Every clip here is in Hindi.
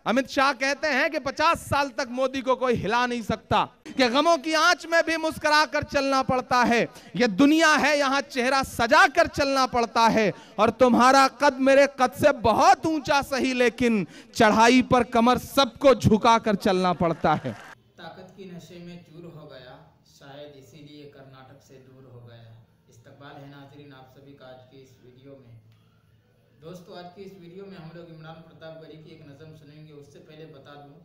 अमित शाह कहते हैं कि 50 साल तक मोदी को कोई हिला नहीं सकता, कि गमों की आंच में भी मुस्कुरा कर चलना पड़ता है। ये दुनिया है, यहां चेहरा सजा कर चलना पड़ता है। और तुम्हारा कद मेरे कद से बहुत ऊंचा सही, लेकिन चढ़ाई पर कमर सबको झुका कर चलना पड़ता है। ताकत की नशे में चूर हो गया, शायद इसीलिए कर्नाटक से दूर हो गया। इस्तकबाल है नाज़रीन आप सभी का आज की इस वीडियो में। दोस्तों, आज की इस वीडियो में हम लोग इमरान प्रतापगढ़ी की एक नज़म सुनेंगे। उससे पहले बता दूं,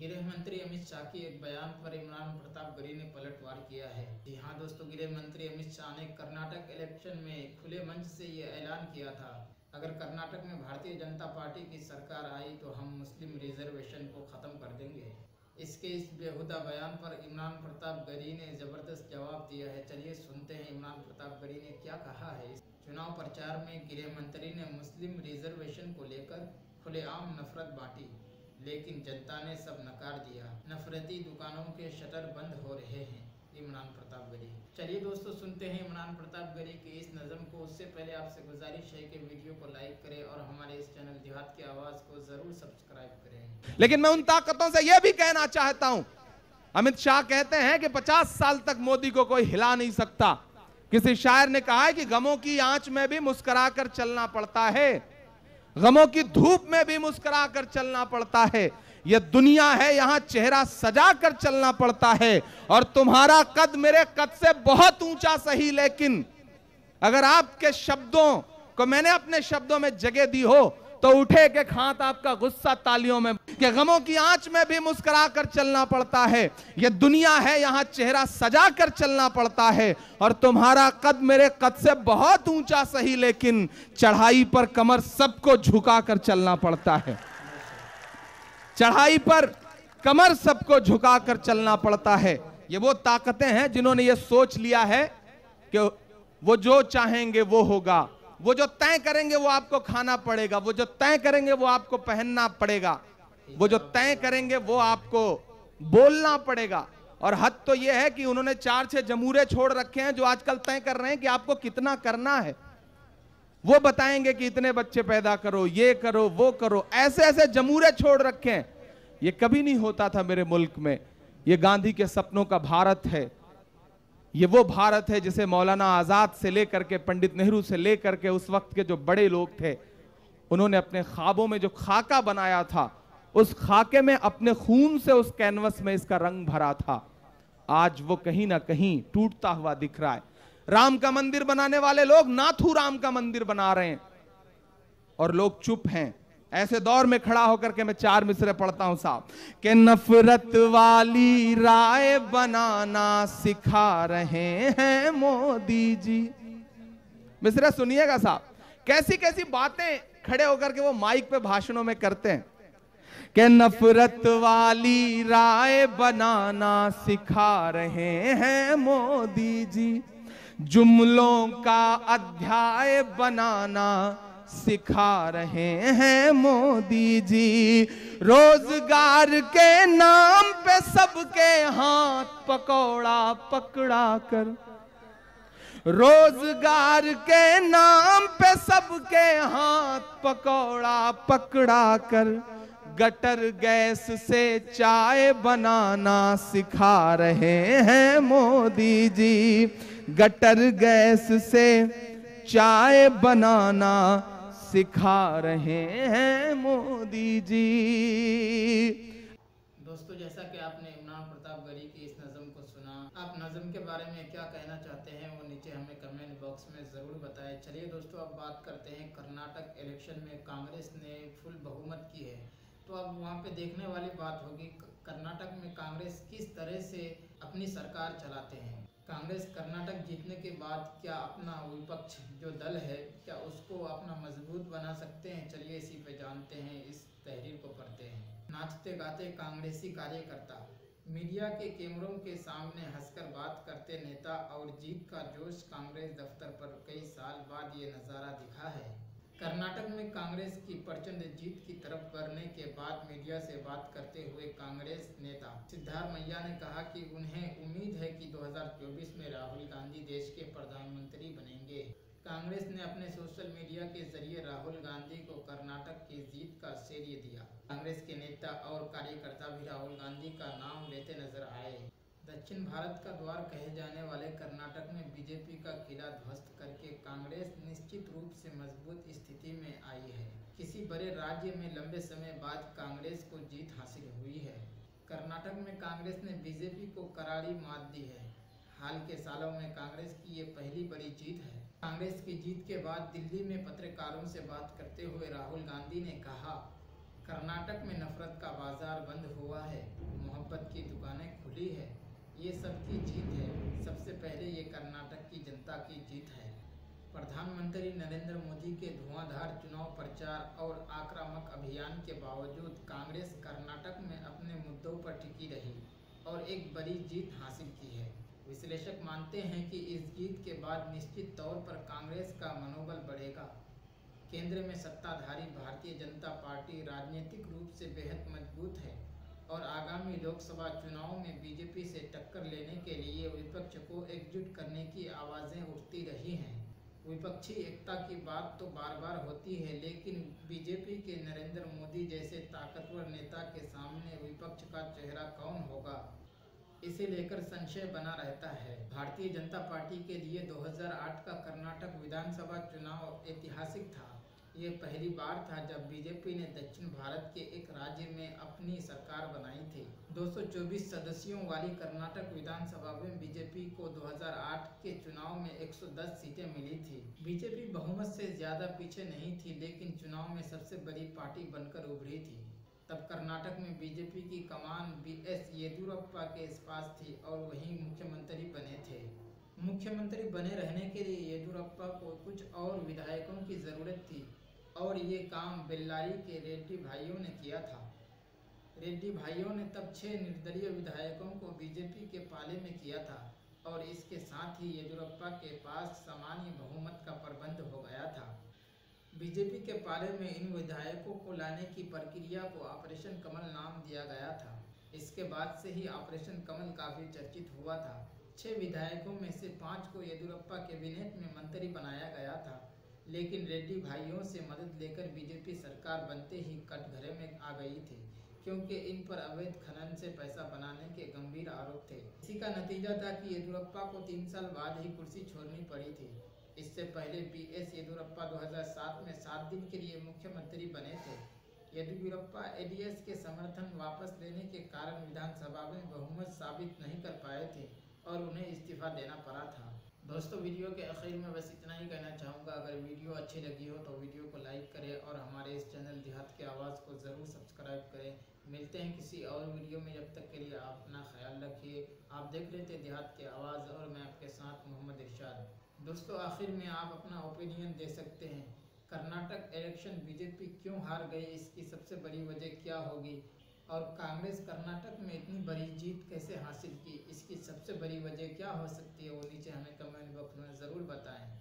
गृह मंत्री अमित शाह की एक बयान पर इमरान प्रतापगढ़ी ने पलटवार किया है। जी हाँ दोस्तों, गृह मंत्री अमित शाह ने कर्नाटक इलेक्शन में खुले मंच से ये ऐलान किया था, अगर कर्नाटक में भारतीय जनता पार्टी की सरकार आई तो हम मुस्लिम रिजर्वेशन को ख़त्म कर देंगे। इसके इस बेहुदा बयान पर इमरान प्रतापगढ़ी ने ज़बरदस्त जवाब दिया है। चलिए सुनते हैं इमरान प्रतापगढ़ी ने क्या कहा है। चुनाव प्रचार में गृह मंत्री ने मुस्लिम रिजर्वेशन को लेकर खुलेआम नफरत बांटी, लेकिन जनता ने सब नकार दिया। नफरती दुकानों के शटर बंद हो रहे हैं। इमरान प्रतापगढ़ी। चलिए दोस्तों सुनते हैं इमरान प्रतापगढ़ी की इस नज़म को। उससे पहले आपसे गुजारिश है कि वीडियो को लाइक करें और हमारे इस चैनल जिहाद की आवाज़ को ज़रूर सब्सक्राइब करें। लेकिन मैं उन ताकतों से यह भी कहना चाहता हूं, अमित शाह कहते हैं कि 50 साल तक मोदी को कोई हिला नहीं सकता। किसी शायर ने कहा है कि गमों की आंच में भी मुस्कुरा कर चलना पड़ता है, गमों की धूप में भी मुस्कुरा कर चलना पड़ता है। यह दुनिया है, यहां चेहरा सजा कर चलना पड़ता है। और तुम्हारा कद मेरे कद से बहुत ऊंचा सही, लेकिन अगर आपके शब्दों को मैंने अपने शब्दों में जगह दी हो तो उठे के खात आपका गुस्सा तालियों में। कि गमों की आंच में भी मुस्कुरा कर चलना पड़ता है। यह दुनिया है, यहां चेहरा सजा कर चलना पड़ता है। और तुम्हारा कद मेरे कद से बहुत ऊंचा सही, लेकिन चढ़ाई पर कमर सबको झुका कर चलना पड़ता है। चढ़ाई पर कमर सबको झुका कर चलना पड़ता है। ये वो ताकतें हैं जिन्होंने ये सोच लिया है कि वो जो चाहेंगे वो होगा, वो जो तय करेंगे वो आपको खाना पड़ेगा, वो जो तय करेंगे वो आपको पहनना पड़ेगा, वो जो तय करेंगे वो आपको बोलना पड़ेगा। और हद तो ये है कि उन्होंने 4-6 जमूरे छोड़ रखे हैं जो आजकल तय कर रहे हैं कि आपको कितना करना है। वो बताएंगे कि इतने बच्चे पैदा करो, ये करो, वो करो, ऐसे ऐसे जमूरे छोड़ रखे हैं। ये कभी नहीं होता था मेरे मुल्क में। ये गांधी के सपनों का भारत है। ये वो भारत है जिसे मौलाना आजाद से लेकर के पंडित नेहरू से लेकर के उस वक्त के जो बड़े लोग थे, उन्होंने अपने ख्वाबों में जो खाका बनाया था, उस खाके में अपने खून से उस कैनवस में इसका रंग भरा था। आज वो कहीं ना कहीं टूटता हुआ दिख रहा है। राम का मंदिर बनाने वाले लोग नाथू राम का मंदिर बना रहे हैं और लोग चुप हैं। ऐसे दौर में खड़ा होकर के मैं 4 मिसरे पढ़ता हूं साहब, कि नफरत वाली राय बनाना सिखा रहे हैं मोदी जी। मिसरे सुनिएगा साहब, कैसी कैसी बातें खड़े होकर के वो माइक पे भाषणों में करते हैं। कि नफरत वाली राय बनाना सिखा रहे हैं मोदी जी, जुमलों का अध्याय बनाना सिखा रहे हैं मोदी जी, रोजगार के नाम पे सबके हाथ पकौड़ा पकड़ा कर, रोजगार के नाम पे सबके हाथ पकौड़ा पकड़ा कर, गटर गैस से चाय बनाना सिखा रहे हैं मोदी जी, गटर गैस से चाय बनाना सिखा रहे हैं मोदी जी। दोस्तों, जैसा कि आपने इमरान प्रतापगढ़ी की इस नज़म को सुना, आप नज़म के बारे में क्या कहना चाहते हैं वो नीचे हमें कमेंट बॉक्स में ज़रूर बताएं। चलिए दोस्तों, अब बात करते हैं कर्नाटक इलेक्शन में कांग्रेस ने फुल बहुमत की है, तो अब वहाँ पे देखने वाली बात होगी कर्नाटक में कांग्रेस किस तरह से अपनी सरकार चलाते हैं। कांग्रेस कर्नाटक जीतने के बाद क्या अपना विपक्ष जो दल है, क्या उसको अपना मजबूत बना सकते हैं? चलिए इसी पे जानते हैं, इस तहरीर को पढ़ते हैं। नाचते गाते कांग्रेसी कार्यकर्ता, मीडिया के कैमरों के सामने हंसकर बात करते नेता और जीत का जोश कांग्रेस दफ्तर पर कई साल बाद ये नज़ारा दिखा है। कर्नाटक में कांग्रेस की प्रचंड जीत की तरफ बढ़ने के बाद मीडिया से बात करते हुए कांग्रेस नेता सिद्धारमैया ने कहा कि उन्हें उम्मीद है कि 2024 में राहुल गांधी देश के प्रधानमंत्री बनेंगे। कांग्रेस ने अपने सोशल मीडिया के जरिए राहुल गांधी को कर्नाटक की जीत का श्रेय दिया। कांग्रेस के नेता और कार्यकर्ता भी राहुल गांधी का नाम लेते नजर आए। दक्षिण भारत का द्वार कहे जाने वाले कर्नाटक में बीजेपी का किला ध्वस्त करके कांग्रेस निश्चित रूप से मजबूत स्थिति में आई है। किसी बड़े राज्य में लंबे समय बाद कांग्रेस को जीत हासिल हुई है। कर्नाटक में कांग्रेस ने बीजेपी को करारी मात दी है। हाल के सालों में कांग्रेस की ये पहली बड़ी जीत है। कांग्रेस की जीत के बाद दिल्ली में पत्रकारों से बात करते हुए राहुल गांधी ने कहा, कर्नाटक में नफरत का बाजार बंद हुआ है, मोहब्बत की दुकानें खुली है। ये सबकी जीत है। सबसे पहले ये कर्नाटक की जनता की जीत है। प्रधानमंत्री नरेंद्र मोदी के धुआंधार चुनाव प्रचार और आक्रामक अभियान के बावजूद कांग्रेस कर्नाटक में अपने मुद्दों पर टिकी रही और एक बड़ी जीत हासिल की है। विश्लेषक मानते हैं कि इस जीत के बाद निश्चित तौर पर कांग्रेस का मनोबल बढ़ेगा। केंद्र में सत्ताधारी भारतीय जनता पार्टी राजनीतिक रूप से बेहद मजबूत है और आगामी लोकसभा चुनाव में बीजेपी से टक्कर लेने के लिए विपक्ष को एकजुट करने की आवाज़ें उठती रही हैं। विपक्षी एकता की बात तो बार बार होती है, लेकिन बीजेपी के नरेंद्र मोदी जैसे ताकतवर नेता के सामने विपक्ष का चेहरा कौन होगा, इसे लेकर संशय बना रहता है। भारतीय जनता पार्टी के लिए 2008 का कर्नाटक विधानसभा चुनाव ऐतिहासिक था। ये पहली बार था जब बीजेपी ने दक्षिण भारत के एक राज्य में अपनी सरकार बनाई थी। 224 सदस्यों वाली कर्नाटक विधानसभा में बीजेपी को 2008 के चुनाव में 110 सीटें मिली थी। बीजेपी बहुमत से ज्यादा पीछे नहीं थी, लेकिन चुनाव में सबसे बड़ी पार्टी बनकर उभरी थी। तब कर्नाटक में बीजेपी की कमान बीएस येदियुरप्पा के पास थी और वही मुख्यमंत्री बने थे। मुख्यमंत्री बने रहने के लिए येदियुरप्पा को कुछ और विधायकों की जरूरत थी और ये काम बेल्लारी के रेड्डी भाइयों ने किया था। रेड्डी भाइयों ने तब 6 निर्दलीय विधायकों को बीजेपी के पाले में किया था और इसके साथ ही येदियुरप्पा के पास सामान्य बहुमत का प्रबंध हो गया था। बीजेपी के पाले में इन विधायकों को लाने की प्रक्रिया को ऑपरेशन कमल नाम दिया गया था। इसके बाद से ही ऑपरेशन कमल काफी चर्चित हुआ था। 6 विधायकों में से 5 को येदियुरप्पा कैबिनेट में मंत्री बनाया गया था, लेकिन रेड्डी भाइयों से मदद लेकर बीजेपी सरकार बनते ही कटघरे में आ गई थी, क्योंकि इन पर अवैध खनन से पैसा बनाने के गंभीर आरोप थे। इसी का नतीजा था कि येदियुरप्पा को 3 साल बाद ही कुर्सी छोड़नी पड़ी थी। इससे पहले बीएस येदियुरप्पा 2007 में 7 दिन के लिए मुख्यमंत्री बने थे। येदियुरप्पा एडीएस के समर्थन वापस लेने के कारण विधानसभा में बहुमत साबित नहीं कर पाए थे और उन्हें इस्तीफा देना पड़ा था। दोस्तों, वीडियो के आखिर में बस इतना ही कहना चाहूँगा। अगर वीडियो अच्छी लगी हो तो वीडियो को लाइक करें और हमारे इस चैनल देहात की आवाज़ को ज़रूर सब्सक्राइब करें। मिलते हैं किसी और वीडियो में, जब तक के लिए आप अपना ख्याल रखिए। आप देख रहे थे देहात की आवाज़ और मैं आपके साथ मोहम्मद इरशाद। दोस्तों, आखिर में आप अपना ओपिनियन दे सकते हैं। कर्नाटक इलेक्शन बीजेपी क्यों हार गई, इसकी सबसे बड़ी वजह क्या होगी, और कांग्रेस कर्नाटक में इतनी बड़ी जीत कैसे हासिल की, इसकी सबसे बड़ी वजह क्या हो सकती है, वो नीचे हमें कमेंट बॉक्स में ज़रूर बताएं।